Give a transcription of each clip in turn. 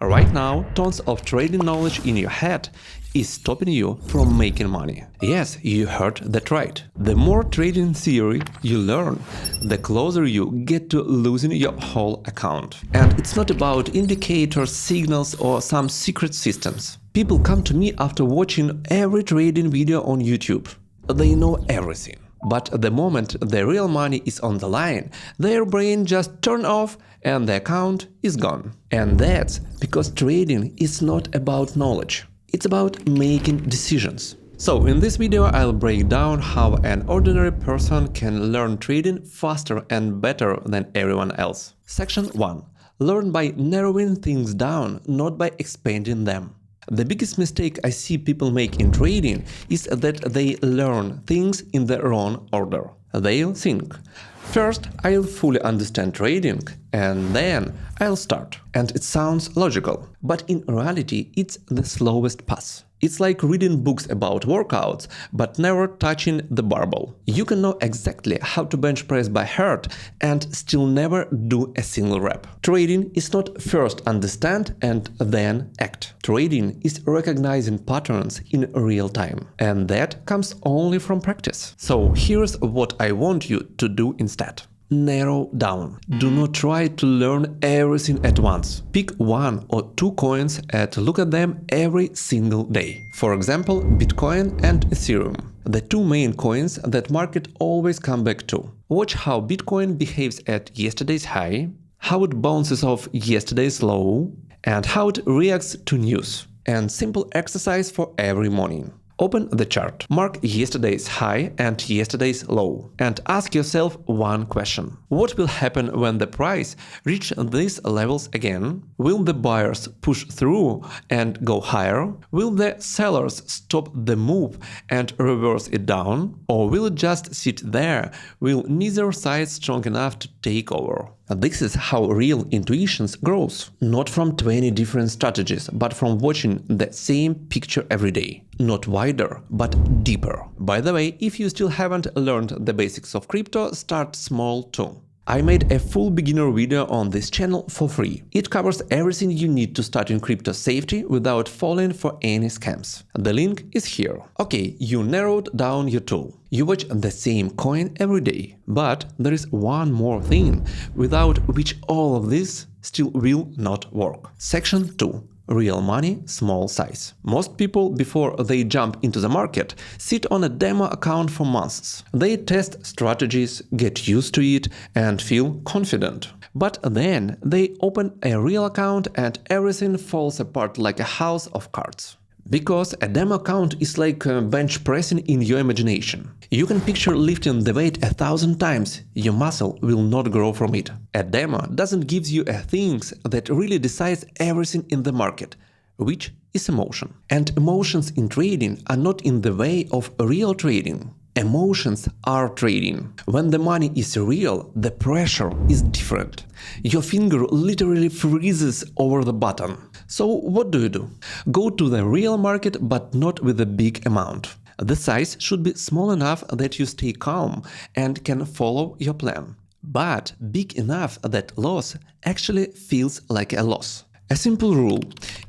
Right now, tons of trading knowledge in your head is stopping you from making money. Yes, you heard that right. The more trading theory you learn, the closer you get to losing your whole account. And it's not about indicators, signals, or some secret systems. People come to me after watching every trading video on YouTube. They know everything. But the moment the real money is on the line, their brain just turns off and the account is gone. And that's because trading is not about knowledge. It's about making decisions. So in this video I'll break down how an ordinary person can learn trading faster and better than everyone else. Section 1. Learn by narrowing things down, not by expanding them. The biggest mistake I see people make in trading is that they learn things in the wrong order. They'll think, first I'll fully understand trading and then I'll start. And it sounds logical, but in reality it's the slowest path. It's like reading books about workouts, but never touching the barbell. You can know exactly how to bench press by heart and still never do a single rep. Trading is not first understand and then act. Trading is recognizing patterns in real time. And that comes only from practice. So here's what I want you to do instead. Narrow down. Do not try to learn everything at once. Pick one or two coins and look at them every single day. For example, Bitcoin and Ethereum. The two main coins that market always come back to. Watch how Bitcoin behaves at yesterday's high, how it bounces off yesterday's low, and how it reacts to news. And simple exercise for every morning. Open the chart, mark yesterday's high and yesterday's low, and ask yourself one question. What will happen when the price reaches these levels again? Will the buyers push through and go higher? Will the sellers stop the move and reverse it down? Or will it just sit there? Will neither side strong enough to take over? This is how real intuition grows, not from 20 different strategies, but from watching the same picture every day. Not wider, but deeper. By the way, if you still haven't learned the basics of crypto, start small too. I made a full beginner video on this channel for free. It covers everything you need to start in crypto safety without falling for any scams. The link is here. Okay, you narrowed down your tool. You watch the same coin every day. But there is one more thing, without which all of this still will not work. Section 2. Real money, small size. Most people, before they jump into the market, sit on a demo account for months. They test strategies, get used to it, and feel confident. But then they open a real account and everything falls apart like a house of cards. Because a demo account is like bench pressing in your imagination. You can picture lifting the weight 1,000 times, your muscle will not grow from it. A demo doesn't give you a things that really decides everything in the market, which is emotion. And emotions in trading are not in the way of real trading. Emotions are trading. When the money is real, the pressure is different. Your finger literally freezes over the button. So what do? Go to the real market, but not with a big amount. The size should be small enough that you stay calm and can follow your plan, but big enough that loss actually feels like a loss. A simple rule: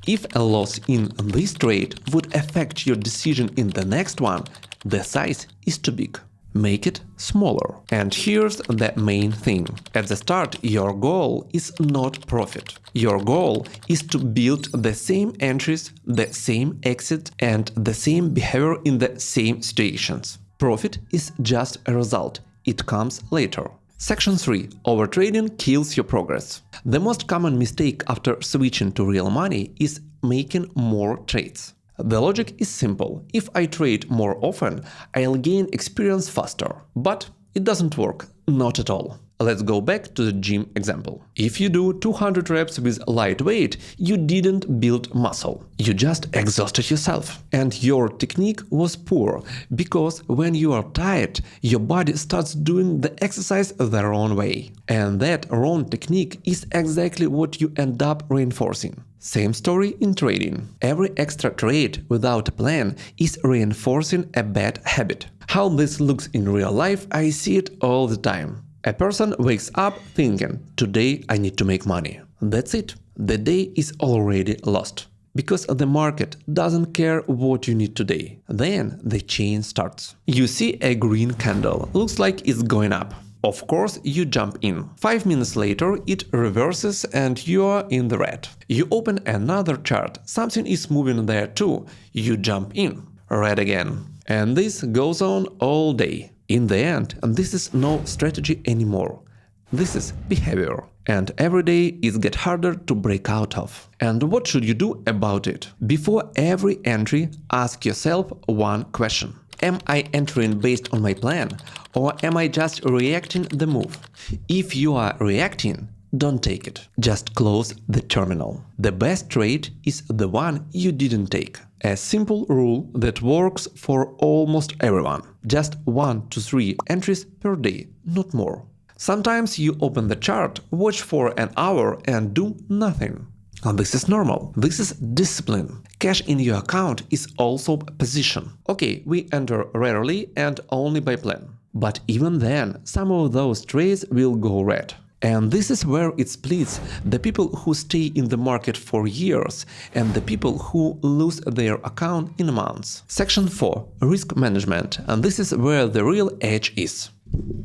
if a loss in this trade would affect your decision in the next one, the size is too big. Make it smaller. And here's the main thing. At the start, your goal is not profit. Your goal is to build the same entries, the same exit, and the same behavior in the same situations. Profit is just a result. It comes later. Section 3. Overtrading kills your progress. The most common mistake after switching to real money is making more trades. The logic is simple. If I trade more often, I'll gain experience faster. But it doesn't work. Not at all. Let's go back to the gym example. If you do 200 reps with light weight, you didn't build muscle. You just exhausted yourself. And your technique was poor, because when you are tired, your body starts doing the exercise the wrong way. And that wrong technique is exactly what you end up reinforcing. Same story in trading. Every extra trade without a plan is reinforcing a bad habit. How this looks in real life, I see it all the time. A person wakes up thinking, today I need to make money. That's it. the day is already lost. Because the market doesn't care what you need today. Then the chain starts. You see a green candle, looks like it's going up. Of course, you jump in. 5 minutes later, it reverses and you're in the red. You open another chart, something is moving there too. You jump in. Red again. And this goes on all day. In the end, this is no strategy anymore. This is behavior. And every day it gets harder to break out of. And what should you do about it? Before every entry, ask yourself one question. Am I entering based on my plan, or am I just reacting the move? If you are reacting, don't take it. Just close the terminal. The best trade is the one you didn't take. A simple rule that works for almost everyone. Just 1 to 3 entries per day, not more. Sometimes you open the chart, watch for an hour and do nothing. And this is normal. This is discipline. Cash in your account is also a position. Okay, we enter rarely and only by plan. But even then, some of those trades will go red. And this is where it splits the people who stay in the market for years and the people who lose their account in months. Section 4. Risk management. And this is where the real edge is.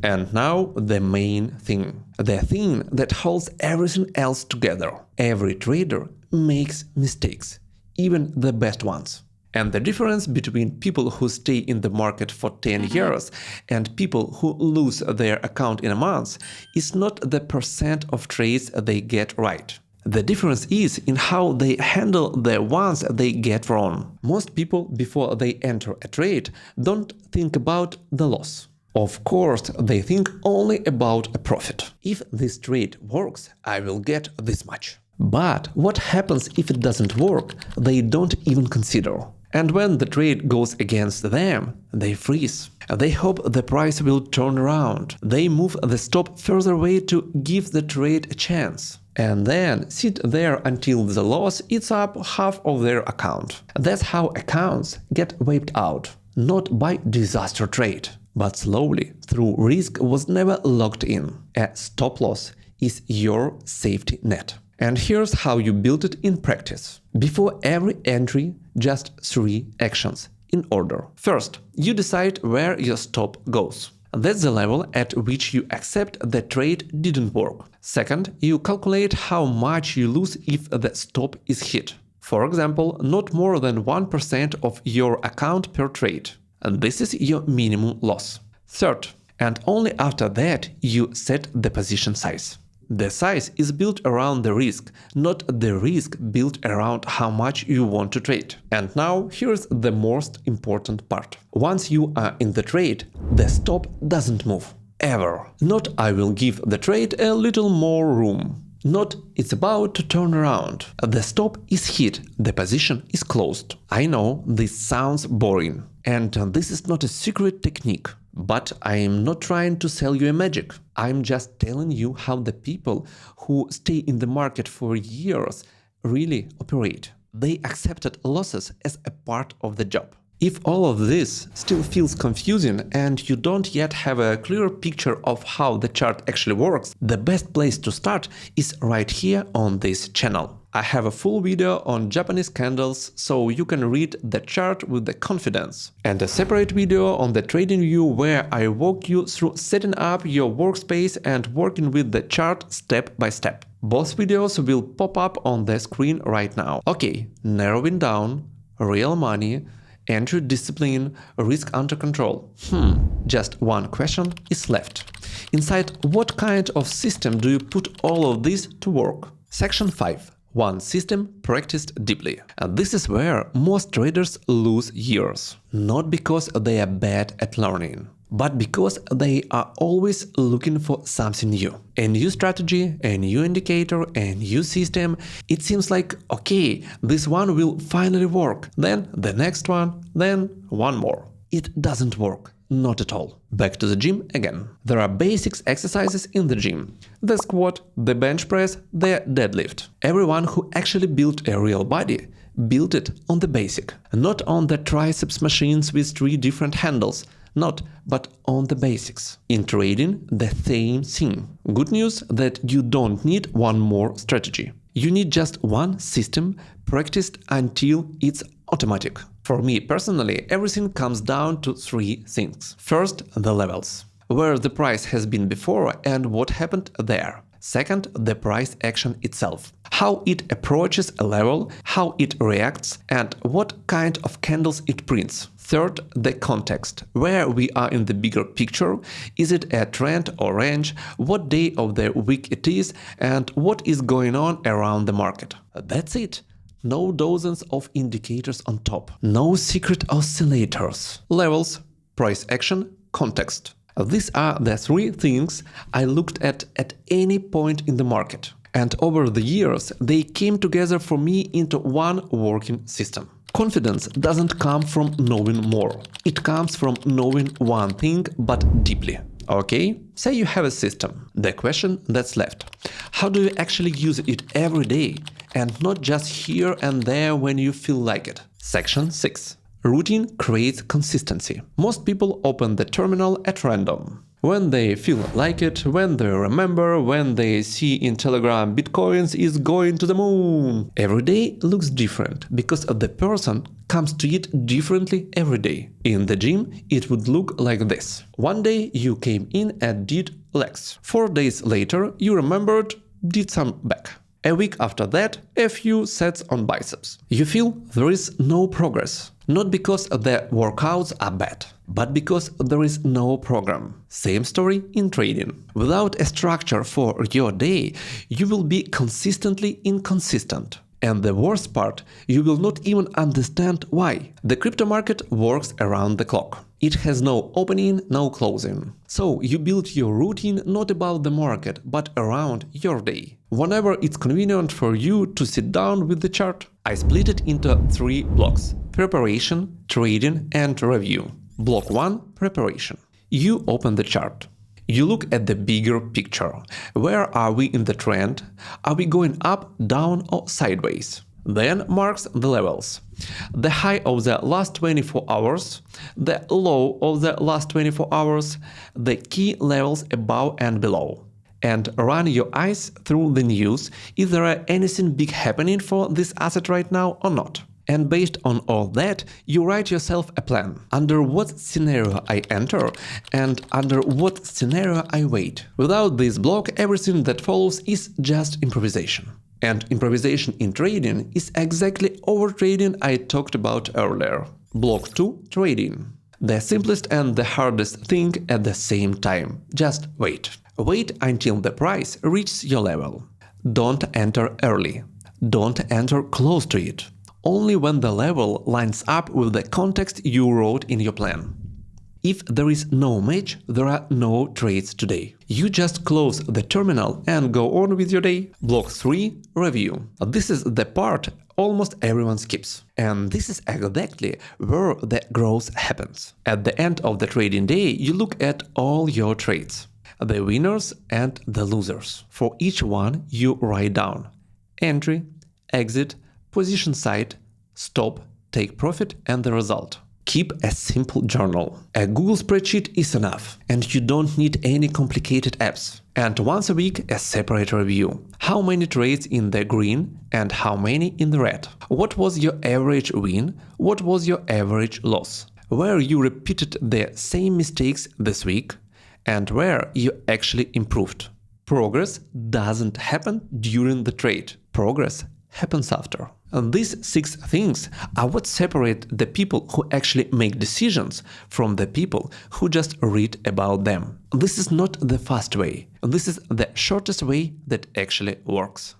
And now the main thing. The thing that holds everything else together. Every trader makes mistakes, even the best ones. And the difference between people who stay in the market for 10 years and people who lose their account in a month is not the percent of trades they get right. The difference is in how they handle the ones they get wrong. Most people, before they enter a trade, don't think about the loss. Of course, they think only about a profit. If this trade works, I will get this much. But what happens if it doesn't work, they don't even consider. And when the trade goes against them, they freeze. They hope the price will turn around. They move the stop further away to give the trade a chance. And then sit there until the loss eats up half of their account. That's how accounts get wiped out. Not by disaster trade, but slowly, through risk was never locked in. A stop loss is your safety net. And here's how you build it in practice. Before every entry, just 3 actions in order. First, you decide where your stop goes. That's the level at which you accept the trade didn't work. Second, you calculate how much you lose if the stop is hit. For example, not more than 1% of your account per trade. And this is your minimum loss. Third, and only after that, you set the position size. The size is built around the risk, not the risk built around how much you want to trade. And now here's the most important part. Once you are in the trade, the stop doesn't move. Ever. Not I will give the trade a little more room. Not it's about to turn around. The stop is hit, the position is closed. I know this sounds boring. And this is not a secret technique. But I am not trying to sell you a magic. I'm just telling you how the people who stay in the market for years really operate. They accepted losses as a part of the job. If all of this still feels confusing and you don't yet have a clear picture of how the chart actually works, the best place to start is right here on this channel. I have a full video on Japanese candles, so you can read the chart with the confidence. And a separate video on the trading view where I walk you through setting up your workspace and working with the chart step by step. Both videos will pop up on the screen right now. Okay, narrowing down, real money, entry discipline, risk under control. Just one question is left. Inside what kind of system do you put all of this to work? Section 5. One system practiced deeply. And this is where most traders lose years. Not because they are bad at learning, but because they are always looking for something new. A new strategy, a new indicator, a new system. It seems like, okay, this one will finally work, then the next one, then one more. It doesn't work. Not at all. Back to the gym again. There are basics exercises in the gym. The squat, the bench press, the deadlift. Everyone who actually built a real body built it on the basic. Not on the triceps machines with 3 different handles. Not, but on the basics. In trading, the same thing. Good news that you don't need one more strategy. You need just one system practiced until it's automatic. For me personally, everything comes down to three things. First, the levels, where the price has been before and what happened there. Second, the price action itself, how it approaches a level, how it reacts, and what kind of candles it prints. Third, the context, where we are in the bigger picture, is it a trend or range, what day of the week it is, and what is going on around the market. That's it. No dozens of indicators on top, no secret oscillators. Levels, price action, context. These are the three things I looked at any point in the market. And over the years, they came together for me into one working system. Confidence doesn't come from knowing more. It comes from knowing one thing, but deeply. Okay? Say you have a system. The question that's left: how do you actually use it every day, and not just here and there when you feel like it? Section 6. Routine creates consistency. Most people open the terminal at random. When they feel like it, when they remember, when they see in Telegram Bitcoins is going to the moon. Every day looks different because the person comes to it differently every day. In the gym, it would look like this. One day you came in and did legs. 4 days later, you remembered, did some back. A week after that, a few sets on biceps. You feel there is no progress. Not because the workouts are bad, but because there is no program. Same story in trading. Without a structure for your day, you will be consistently inconsistent. And the worst part, you will not even understand why. The crypto market works around the clock. It has no opening, no closing. So you build your routine not about the market, but around your day. Whenever it's convenient for you to sit down with the chart. I split it into 3 blocks: preparation, trading, and review. Block 1, preparation. You open the chart. You look at the bigger picture. Where are we in the trend? Are we going up, down, or sideways? Then marks the levels. The high of the last 24 hours, the low of the last 24 hours, the key levels above and below. And run your eyes through the news. Is there anything big happening for this asset right now or not? And based on all that, you write yourself a plan. Under what scenario I enter and under what scenario I wait. Without this block, everything that follows is just improvisation. And improvisation in trading is exactly overtrading I talked about earlier. Block 2, trading. The simplest and the hardest thing at the same time. Just wait. Wait until the price reaches your level. Don't enter early. Don't enter close to it. Only when the level lines up with the context you wrote in your plan. If there is no match, there are no trades today. You just close the terminal and go on with your day. Block 3, review. This is the part almost everyone skips. And this is exactly where the growth happens. At the end of the trading day, you look at all your trades, the winners and the losers. For each one, you write down entry, exit, position side, stop, take profit, and the result. Keep a simple journal. A Google spreadsheet is enough, and you don't need any complicated apps. And once a week, a separate review. How many trades in the green and how many in the red? What was your average win? What was your average loss? Where you repeated the same mistakes this week and where you actually improved. Progress doesn't happen during the trade. Progress happens after. And these 6 things are what separate the people who actually make decisions from the people who just read about them. This is not the fast way. This is the shortest way that actually works.